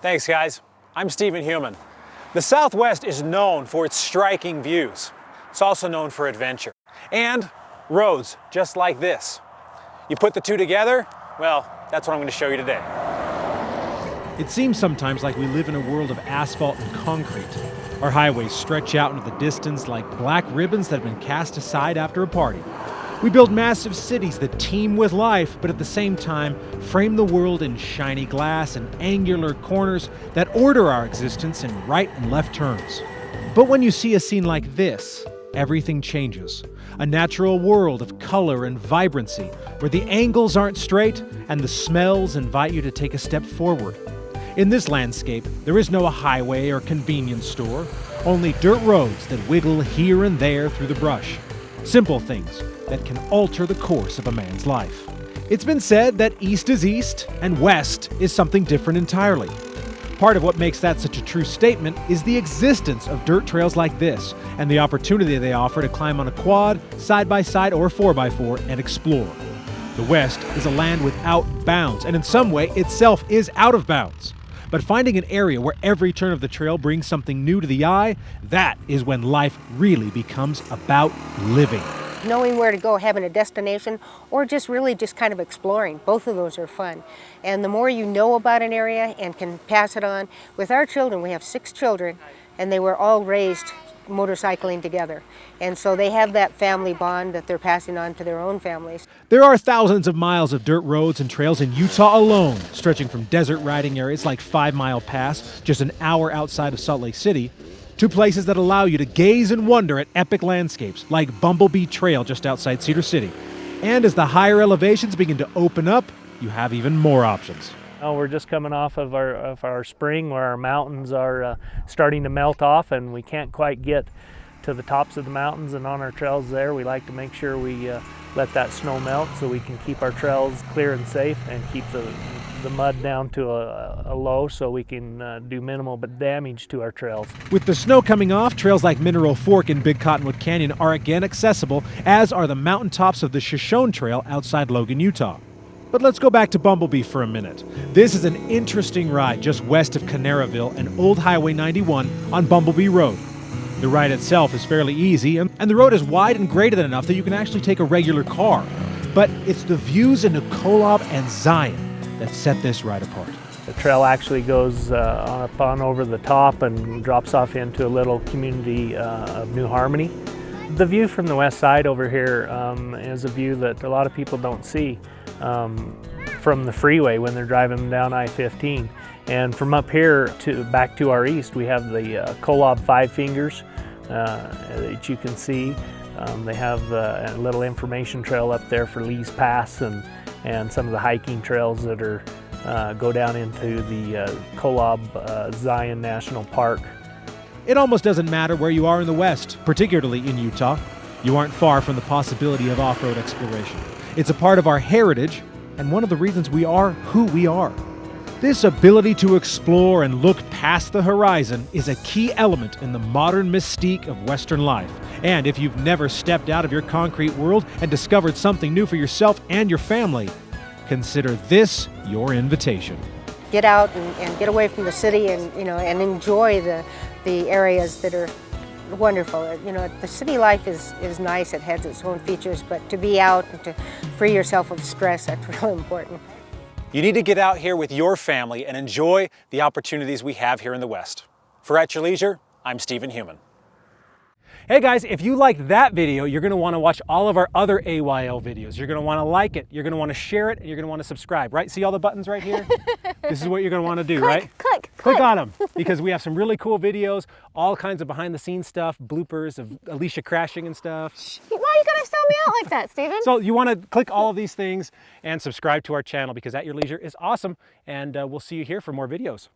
Thanks, guys. I'm Stephen Human. The Southwest is known for its striking views. It's also known for adventure and roads just like this. You put the two together, well, that's what I'm going to show you today. It seems sometimes like we live in a world of asphalt and concrete. Our highways stretch out into the distance like black ribbons that have been cast aside after a party. We build massive cities that teem with life, but at the same time frame the world in shiny glass and angular corners that order our existence in right and left turns. But when you see a scene like this, everything changes. A natural world of color and vibrancy, where the angles aren't straight and the smells invite you to take a step forward. In this landscape, there is no highway or convenience store, only dirt roads that wiggle here and there through the brush. Simple things that can alter the course of a man's life. It's been said that east is east and west is something different entirely. Part of what makes that such a true statement is the existence of dirt trails like this and the opportunity they offer to climb on a quad, side-by-side, or 4x4 and explore. The West is a land without bounds, and in some way itself is out of bounds. But finding an area where every turn of the trail brings something new to the eye, that is when life really becomes about living. Knowing where to go, having a destination, or just kind of exploring. Both of those are fun. And the more you know about an area and can pass it on. With our children, we have 6 children, and they were all raised motorcycling together. And so they have that family bond that they're passing on to their own families. There are thousands of miles of dirt roads and trails in Utah alone, stretching from desert riding areas like 5 Mile Pass, just an hour outside of Salt Lake City, to places that allow you to gaze and wonder at epic landscapes like Bumblebee Trail just outside Cedar City. And as the higher elevations begin to open up, you have even more options. Oh, we're just coming off of our spring where our mountains are starting to melt off and we can't quite get to the tops of the mountains, and on our trails there we like to make sure we let that snow melt so we can keep our trails clear and safe and keep the mud down to a low so we can do minimal but damage to our trails. With the snow coming off, trails like Mineral Fork and Big Cottonwood Canyon are again accessible, as are the mountaintops of the Shoshone Trail outside Logan, Utah. But let's go back to Bumblebee for a minute. This is an interesting ride just west of Canaraville and Old Highway 91 on Bumblebee Road. The ride itself is fairly easy, and the road is wide and graded enough that you can actually take a regular car. But it's the views into Kolob and Zion that set this ride apart. The trail actually goes up on over the top and drops off into a little community of New Harmony. The view from the west side over here is a view that a lot of people don't see from the freeway when they're driving down I-15. And from up here back to our east, we have the Kolob Five Fingers that you can see. They have a little information trail up there for Lee's Pass and some of the hiking trails that go down into the Kolob Zion National Park. It almost doesn't matter where you are in the West, particularly in Utah. You aren't far from the possibility of off-road exploration. It's a part of our heritage and one of the reasons we are who we are. This ability to explore and look past the horizon is a key element in the modern mystique of Western life. And if you've never stepped out of your concrete world and discovered something new for yourself and your family, consider this your invitation. Get out and get away from the city and enjoy the areas that are wonderful. The city life is nice, it has its own features, but to be out and to free yourself of stress, that's really important. You need to get out here with your family and enjoy the opportunities we have here in the West. For At Your Leisure, I'm Stephen Human. Hey guys, if you liked that video, you're going to want to watch all of our other AYL videos. You're going to want to like it, you're going to want to share it, and you're going to want to subscribe, right? See all the buttons right here? This is what you're going to want to do, right? Click on them, because we have some really cool videos, all kinds of behind-the-scenes stuff, bloopers of Alicia crashing and stuff. Why are you going to sell me out like that, Stephen? So you want to click all of these things and subscribe to our channel, because At Your Leisure is awesome, and we'll see you here for more videos.